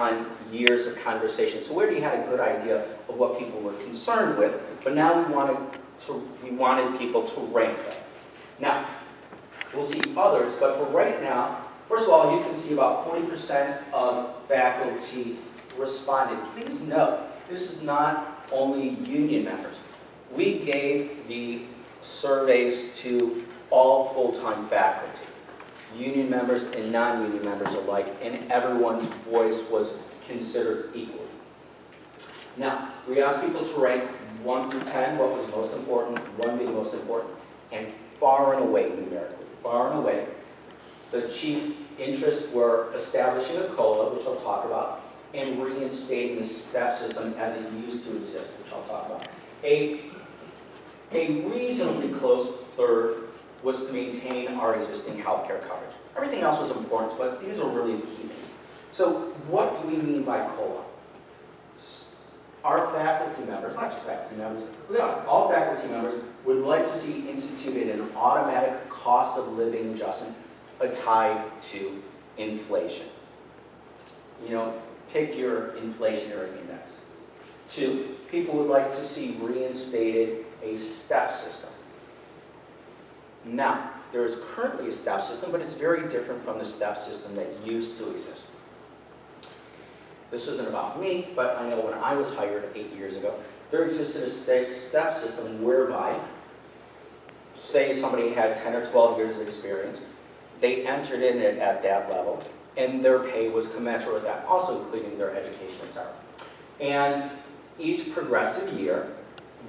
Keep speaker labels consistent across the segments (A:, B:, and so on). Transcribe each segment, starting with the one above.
A: on years of conversation. So we already had a good idea of what people were concerned with, but now we wanted people to rank them. Now, we'll see others, but for right now, first of all, you can see about 40% of faculty responded. Please note, this is not only union members. We gave the surveys to all full-time faculty, union members and non-union members alike, and everyone's voice was considered equally. Now, we asked people to rank 1 through 10, what was most important, 1 being most important, and far and away, numerically, far and away, the chief interests were establishing a COLA, which I'll talk about, and reinstating the step system as it used to exist, which I'll talk about. A reasonably close third was to maintain our existing healthcare coverage. Everything else was important, but these are really the key things. So what do we mean by COLA? Our faculty members, not just faculty members, all faculty members would like to see instituted an automatic cost of living adjustment tied to inflation. You know, pick your inflationary index. 2, people would like to see reinstated a step system. Now, there is currently a step system, but it's very different from the step system that used to exist. This isn't about me, but I know when I was hired 8 years ago, there existed a step system whereby, say somebody had 10 or 12 years of experience, they entered in it at that level, and their pay was commensurate with that, also including their education, etc. And each progressive year,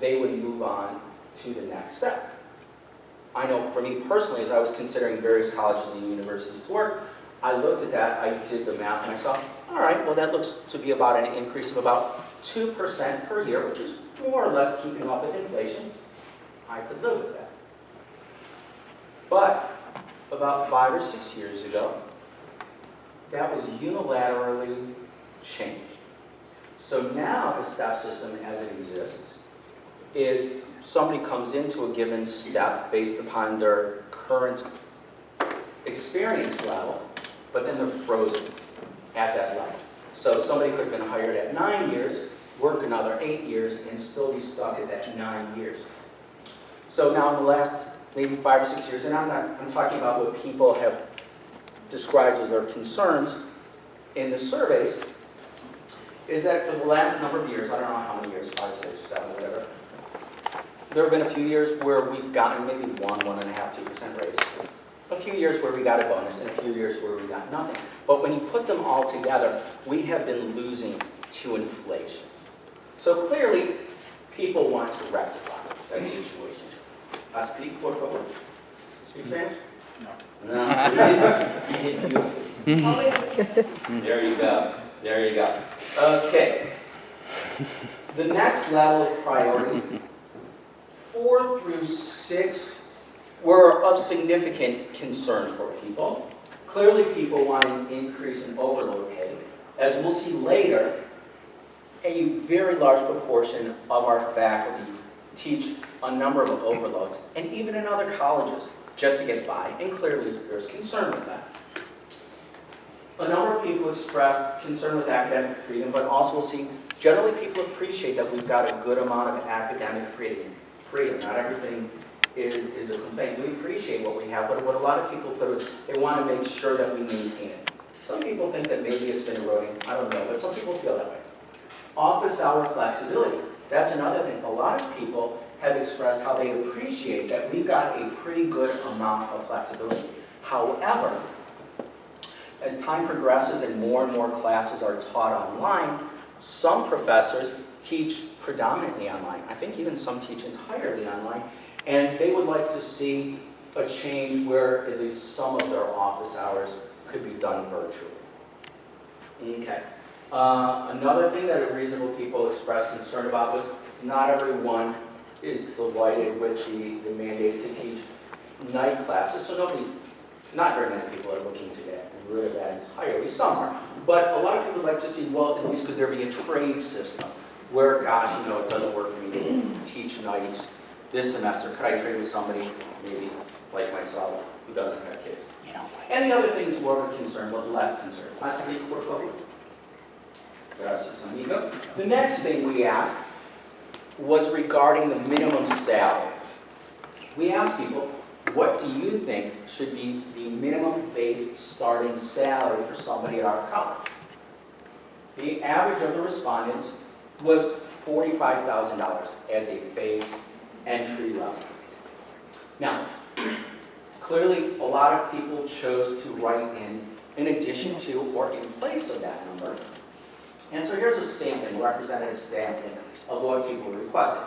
A: they would move on to the next step. I know for me personally, as I was considering various colleges and universities to work, I looked at that, I did the math, and I saw, all right, well that looks to be about an increase of about 2% per year, which is more or less keeping up with inflation. I could live with that. But about 5 or 6 years ago, that was unilaterally changed. So now the step system as it exists is somebody comes into a given step based upon their current experience level, but then they're frozen at that level. So somebody could have been hired at 9 years, work another 8 years, and still be stuck at that 9 years. So now in the last maybe 5 or 6 years, and I'm talking about what people have described as their concerns in the surveys, is that for the last number of years, I don't know how many years, 5, 6, 7, whatever, there have been a few years where we've gotten maybe 1.5%, 2% raise. A few years where we got a bonus, and a few years where we got nothing. But when you put them all together, we have been losing to inflation. So clearly, people want to rectify that situation. Speak, por favor. Speak Spanish? No. No, you did beautifully. There you go. There you go. Okay. The next level of priorities, 4 through 6, were of significant concern for people. Clearly, people want an increase in overload pay. As we'll see later, a very large proportion of our faculty teach a number of overloads, and even in other colleges, just to get by, and clearly there's concern with that. A number of people expressed concern with academic freedom, but also we'll see, generally people appreciate that we've got a good amount of academic freedom. Not everything is a complaint. We appreciate what we have, but what a lot of people put is they want to make sure that we maintain it. Some people think that maybe it's been eroding. I don't know, but some people feel that way. Office hour flexibility. That's another thing. A lot of people have expressed how they appreciate that we've got a pretty good amount of flexibility. However, as time progresses and more classes are taught online, some professors teach predominantly online. I think even some teach entirely online. And they would like to see a change where at least some of their office hours could be done virtually. Okay. Another thing that reasonable people expressed concern about was not everyone is delighted with the mandate to teach night classes. So not very many people are looking to get rid of that entirely. Some are. But a lot of people would like to see, well, at least could there be a trade system where, gosh, you know, it doesn't work for me to teach nights this semester. Could I trade with somebody, maybe like myself, who doesn't have kids? You know. And the other things were of concern, but less concern. Lastly, por favor. Gracias, amigo. The next thing we asked was regarding the minimum salary. We asked people, what do you think should be the minimum base starting salary for somebody at our college? The average of the respondents was $45,000 as a base entry level. Now, clearly a lot of people chose to write in addition to or in place of that number. And so here's a sampling, representative sampling of what people requested.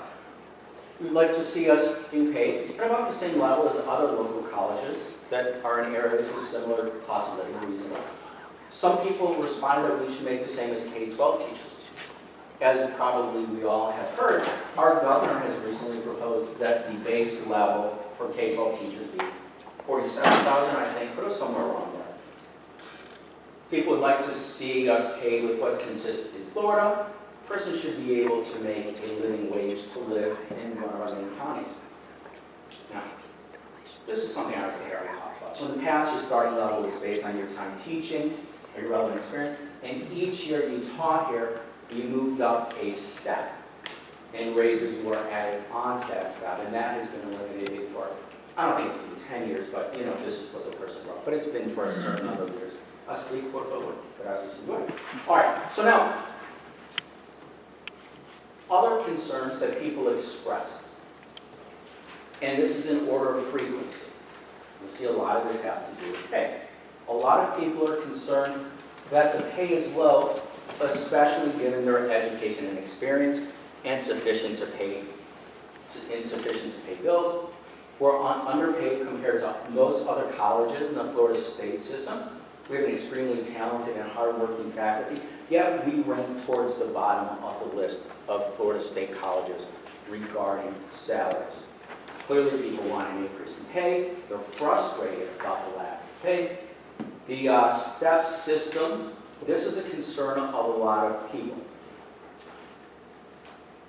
A: We'd like to see us being paid at about the same level as other local colleges that are in areas with similar possibility reasonable. Some people responded that we should make the same as K-12 teachers. As probably we all have heard, our governor has recently proposed that the base level for K-12 teachers be $47,000, I think, but it was somewhere around there. People would like to see us paid with what's consistent in Florida. A person should be able to make a living wage to live in one of our main counties. Now, this is something I already talked about. So in the past, your starting level is based on your time teaching or your relevant experience, and each year you taught here, you moved up a step, and raises were added onto that step, and that has been eliminated for, I don't think it's been 10 years, but you know, this is what the person wrote, but it's been for a certain number of years. All right, so now, other concerns that people expressed, and this is in order of frequency. You'll see a lot of this has to do with pay. A lot of people are concerned that the pay is low, especially given their education and experience, and insufficient to pay bills. We're underpaid compared to most other colleges in the Florida State system. We have an extremely talented and hardworking faculty, yet we rank towards the bottom of the list of Florida State colleges regarding salaries. Clearly, people want an increase in pay. They're frustrated about the lack of pay. The STEP system, this is a concern of a lot of people.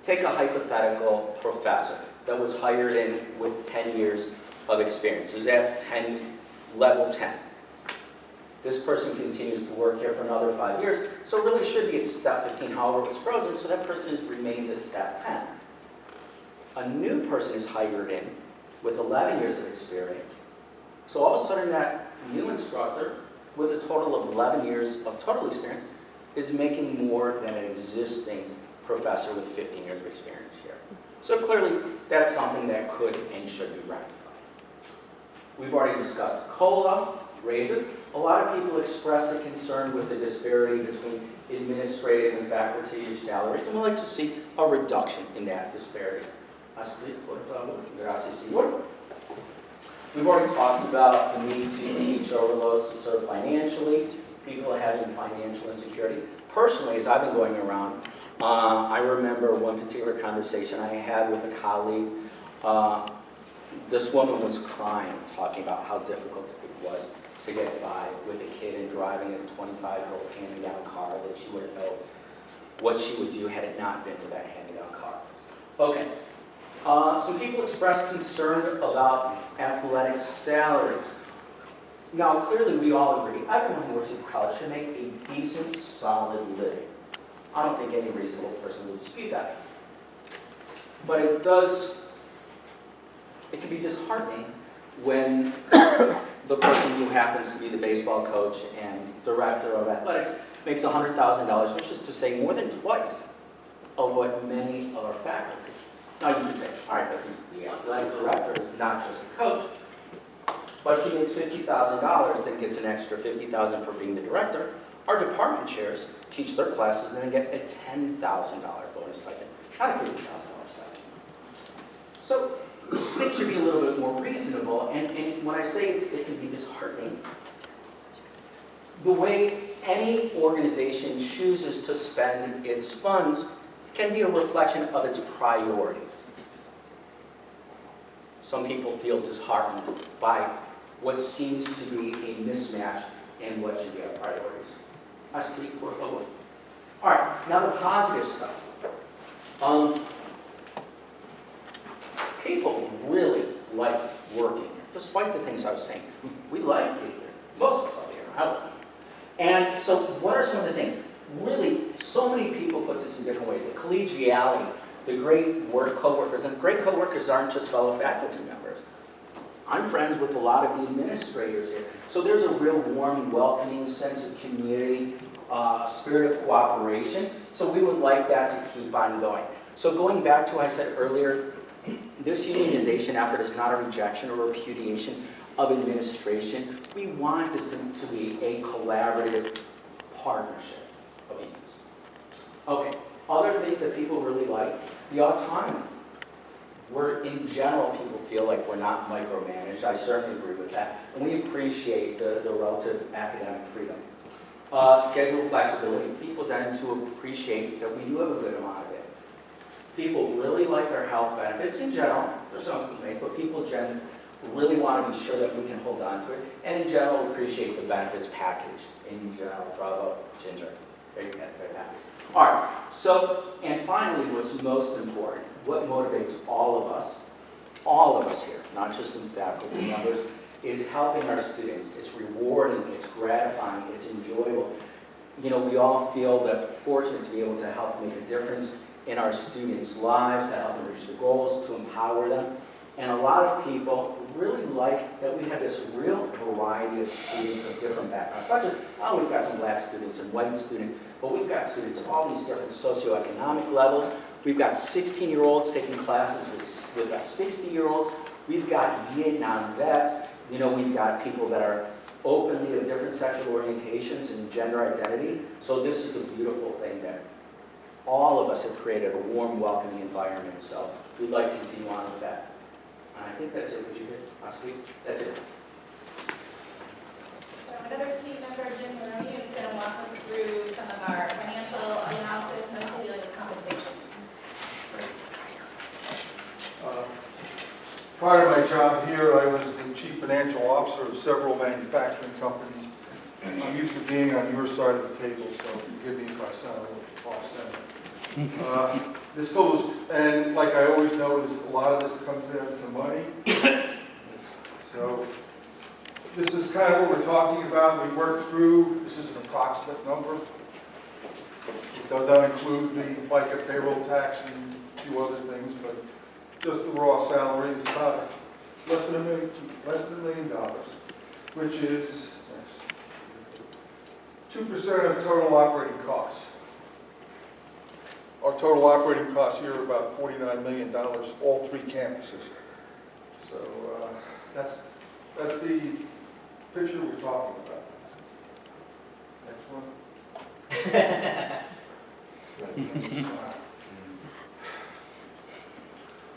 A: Take a hypothetical professor that was hired in with 10 years of experience. Is that level 10? This person continues to work here for another 5 years, so it really should be at step 15. However, it was frozen, so that person remains at step 10. A new person is hired in with 11 years of experience. So all of a sudden, that new instructor with a total of 11 years of total experience is making more than an existing professor with 15 years of experience here. So clearly, that's something that could and should be rectified. We've already discussed COLA raises. A lot of people expressed a concern with the disparity between administrative and faculty salaries, and we'd like to see a reduction in that disparity. We've already talked about the need to teach overloads to serve financially, people having financial insecurity. Personally, as I've been going around, I remember one particular conversation I had with a colleague. This woman was crying, talking about how difficult it was to get by with a kid and driving a 25-year-old hand-me-down car that she wouldn't know what she would do had it not been for that hand-me-down car. Okay, some people expressed concern about athletic salaries. Now, clearly we all agree, everyone who works at college should make a decent, solid living. I don't think any reasonable person would dispute that. But it can be disheartening when the person who happens to be the baseball coach and director of athletics makes $100,000, which is to say more than twice of what many of our faculty. Now you can say, all right, but he's the athletic director, is not just the coach. But if he makes $50,000, then gets an extra $50,000 for being the director. Our department chairs teach their classes and then get a $10,000 bonus stipend, not a $50,000 stipend. So things should be a little bit more reasonable, and when I say it can be disheartening, the way any organization chooses to spend its funds can be a reflection of its priorities. Some people feel disheartened by what seems to be a mismatch in what should be our priorities. All right, now the positive stuff. People really like working here, despite the things I was saying. We like it here. Most of us like it here. I like it. And so what are some of the things? Really, so many put this in different ways. The collegiality, the great work coworkers, and great coworkers aren't just fellow faculty members. I'm friends with a lot of the administrators here. So there's a real warm, welcoming sense of community, spirit of cooperation. So we would like that to keep on going. So going back to what I said earlier, this unionization effort is not a rejection or repudiation of administration. We want this to be a collaborative partnership of unions. Okay, other things that people really like, the autonomy. In general, people feel like we're not micromanaged. I certainly agree with that. And we appreciate the relative academic freedom. Schedule flexibility. People tend to appreciate that we do have a good amount of it. People really like our health benefits in general. There's no complaints, but people really want to be sure that we can hold on to it. And in general, appreciate the benefits package. In general, bravo, Ginger. Very happy. All right, so, and finally, what's most important, what motivates all of us here, not just some faculty members, is helping our students. It's rewarding, it's gratifying, it's enjoyable. You know, we all feel that fortunate to be able to help make a difference in our students' lives, to help them reach their goals, to empower them. And a lot of people really like that we have this real variety of students of different backgrounds. Not just, oh, we've got some black students and white students, but we've got students of all these different socioeconomic levels. We've got 16-year-olds taking classes with 60-year-olds. We've got Vietnam vets. You know, we've got people that are openly of different sexual orientations and gender identity. So this is a beautiful thing that all of us have created a warm, welcoming environment. So we'd like to continue on with that. And I think that's it. Would you last week? That's it.
B: So another team member, Jim Maroney, is going to walk us through some of our financial analysis, mostly dealing with compensation.
C: Prior to my job here, I was the chief financial officer of several manufacturing companies. I'm used to being on your side of the table, so forgive me if I sound a little off-center. This goes, and like I always notice, a lot of this comes down to money. So this is kind of what we're talking about. We worked through, this is an approximate number. It does not include the FICA payroll tax and a few other things, but just the raw salary is about less than $1 million, which is 2% of total operating costs. Our total operating costs here are about $49 million, all three campuses. So that's the picture we're talking about. Next one.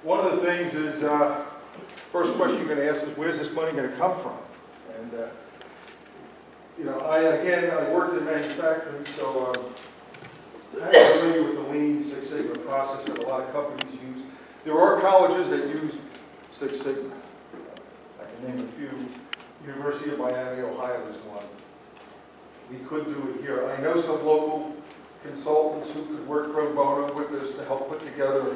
C: One of the things is, first question you're going to ask is, where's this money going to come from? And, you know, I worked in manufacturing, so I'm familiar with the Lean Six Sigma process that a lot of companies use. There are colleges that use Six Sigma. I can name a few. University of Miami, Ohio is one. We could do it here. I know some local consultants who could work pro bono with us to help put together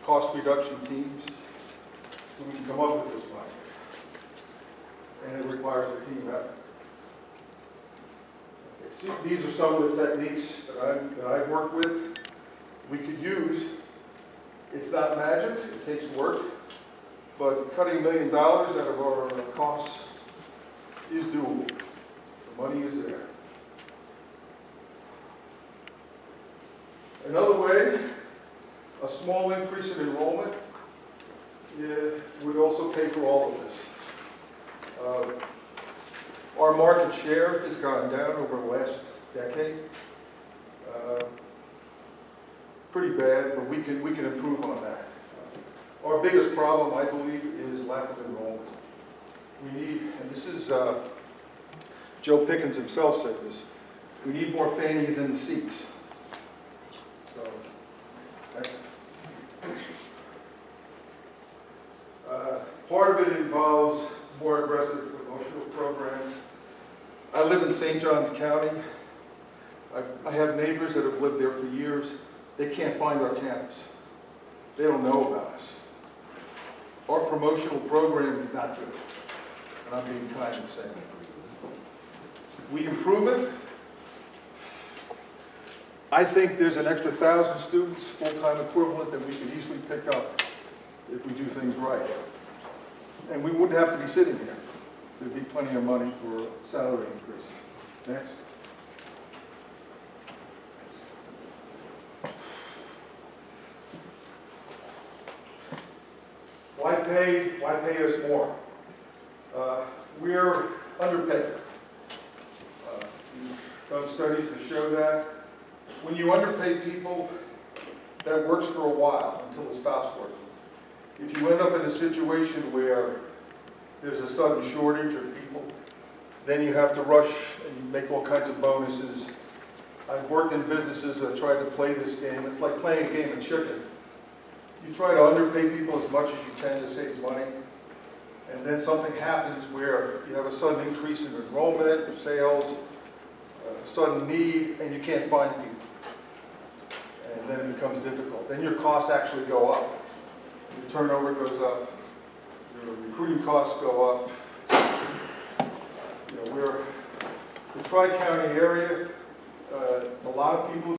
C: cost reduction teams, so we can come up with this money. And it requires a team effort. Okay, see, these are some of the techniques that I've worked with. We could use. It's not magic, it takes work, but cutting $1 million out of our costs is doable. The money is there. Another way, a small increase in enrollment would also pay for all of this. Our market share has gone down over the last decade. Pretty bad, but we can improve on that. Our biggest problem, I believe, is lack of enrollment. We need, and this is, Joe Pickens himself said this, we need more fannies in the seats. So, part of it involves more aggressive promotional programs. I live in St. Johns County. I have neighbors that have lived there for years. They can't find our campus. They don't know about us. Our promotional program is not good. And I'm being kind and saying that. If we improve it, I think there's an extra 1,000 students, full-time equivalent, that we could easily pick up if we do things right. And we wouldn't have to be sitting here. There'd be plenty of money for salary increases. Next. Why pay us more? We're underpaid. We've done studies to show that. When you underpay people, that works for a while until it stops working. If you end up in a situation where there's a sudden shortage of people, then you have to rush and you make all kinds of bonuses. I've worked in businesses that tried to play this game. It's like playing a game of chicken. You try to underpay people as much as you can to save money, and then something happens where you have a sudden increase in enrollment, sales, a sudden need, and you can't find people. And then it becomes difficult. Then your costs actually go up. Your turnover goes up. Your recruiting costs go up. You know, we're the Tri-County area. A lot of people